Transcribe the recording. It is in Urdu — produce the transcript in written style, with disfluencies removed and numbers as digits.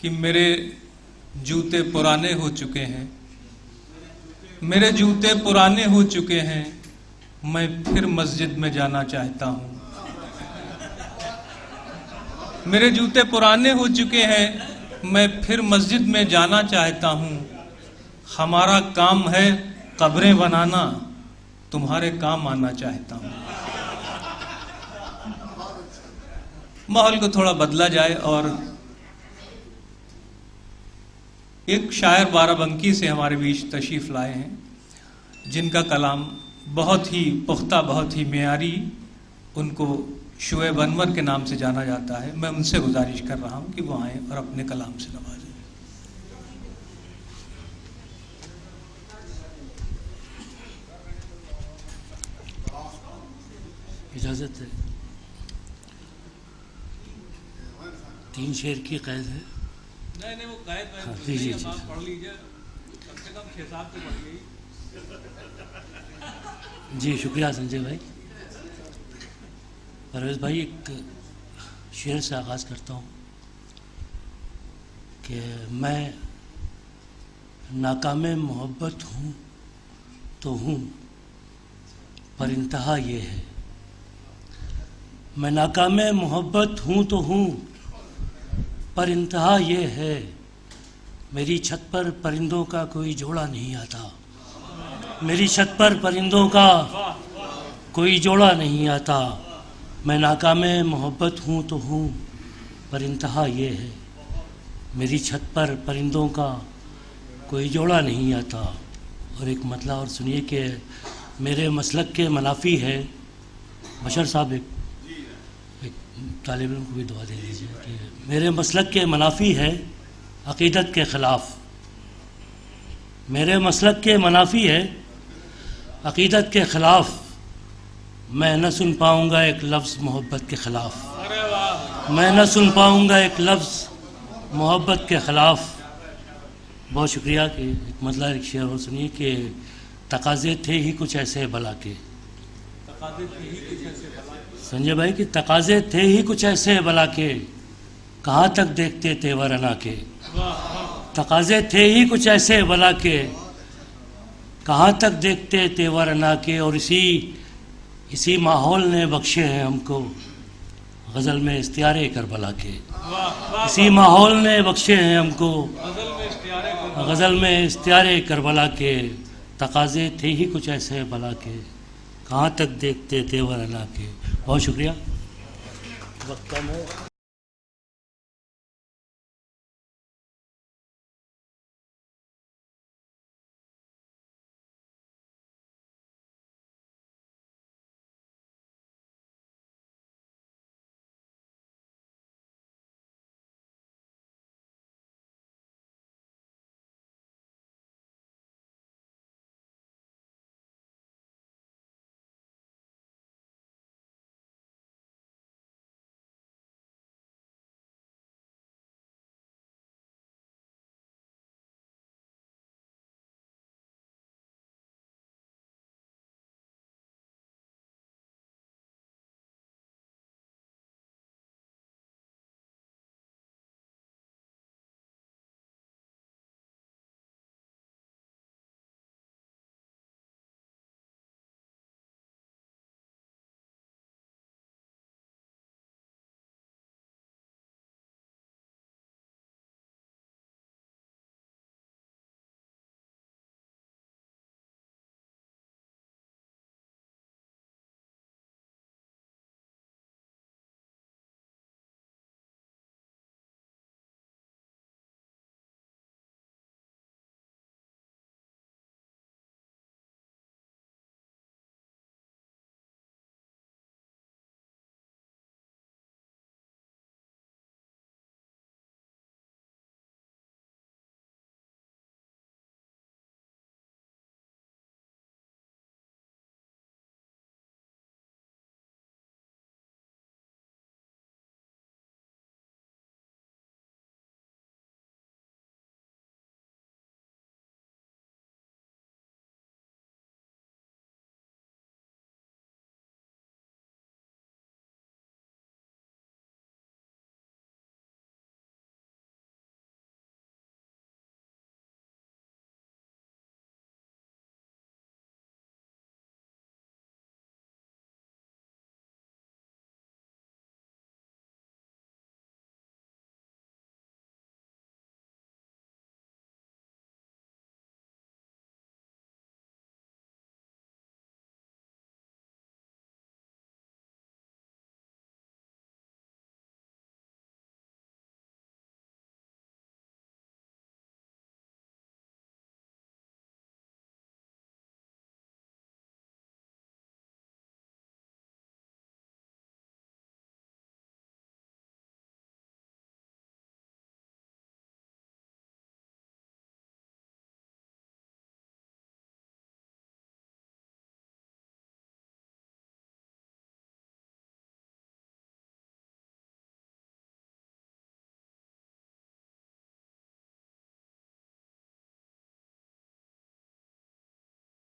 کہ میرے جوتے پرانے ہو چکے ہیں، میرے جوتے پرانے ہو چکے ہیں، میں پھر مسجد میں جانا چاہتا ہوں۔ میرے جوتے پرانے ہو چکے ہیں، میں پھر مسجد میں جانا چاہتا ہوں۔ ہمارا کام ہے قبریں بنانا، تمہارے کام آنا چاہتا ہوں۔ ماحول کو تھوڑا بدلا جائے، اور ایک شاعر بارہ بنکی سے ہمارے بیچ تشریف لائے ہیں، جن کا کلام بہت ہی پختہ، بہت ہی معیاری، ان کو شعیب انور کے نام سے جانا جاتا ہے۔ میں ان سے گزارش کر رہا ہوں کہ وہ آئیں اور اپنے کلام سے نوازیں۔ اجازت ہے؟ 3 شعر کی قید ہے؟ نہیں وہ قید ہاں، جی آپ پڑھ لیجیے، کم سے کم 6-7 تو پڑھ گئی۔ جی شکریہ سنجے بھائی۔ پرویز بھائی، ایک شعر سے آغاز کرتا ہوں کہ میں ناکام محبت ہوں تو ہوں، پر انتہا یہ ہے۔ میں ناکام محبت ہوں تو ہوں، پر انتہا یہ ہے، میری چھت پر پرندوں کا کوئی جوڑا نہیں آتا، میری چھت پر پرندوں کا کوئی جوڑا نہیں آتا۔ میں ناکام محبت ہوں تو ہوں، پر انتہا یہ ہے، میری چھت پر پرندوں کا کوئی جوڑا نہیں آتا۔ اور ایک مطلع اور سنیے کہ میرے مسلک کے منافی ہے، بشر صاحب ایک طالب علم کو بھی دعا دے دیجیے کہ میرے مسلک کے منافی ہے عقیدت کے خلاف، میرے مسلک کے منافی ہے عقیدت کے خلاف، میں نہ سن پاؤں گا ایک لفظ محبت کے خلاف، میں نہ سن پاؤں گا ایک لفظ محبت کے خلاف۔ بہت شکریہ کہ ایک مطلع ایک شعر اور سنیے کہ تقاضے تھے ہی کچھ ایسے بلا کے، سنجے بھائی کہ تقاضے تھے ہی کچھ ایسے بلا کے، کہاں تک دیکھتے تیور انا کے، تقاضے تھے ہی کچھ ایسے بلا کے، کہاں تک دیکھتے تیور انا کے۔ اور اسی ماحول نے بخشے ہیں ہم کو غزل میں استعارے کربلا کے، اسی ماحول نے بخشے ہیں ہم کو غزل میں استعارے کربلا کے۔ تقاضے تھے ہی کچھ ایسے بلا کے، کہاں تک دیکھتے تیور انا کے۔ بہت شکریہ، وقت کم ہے۔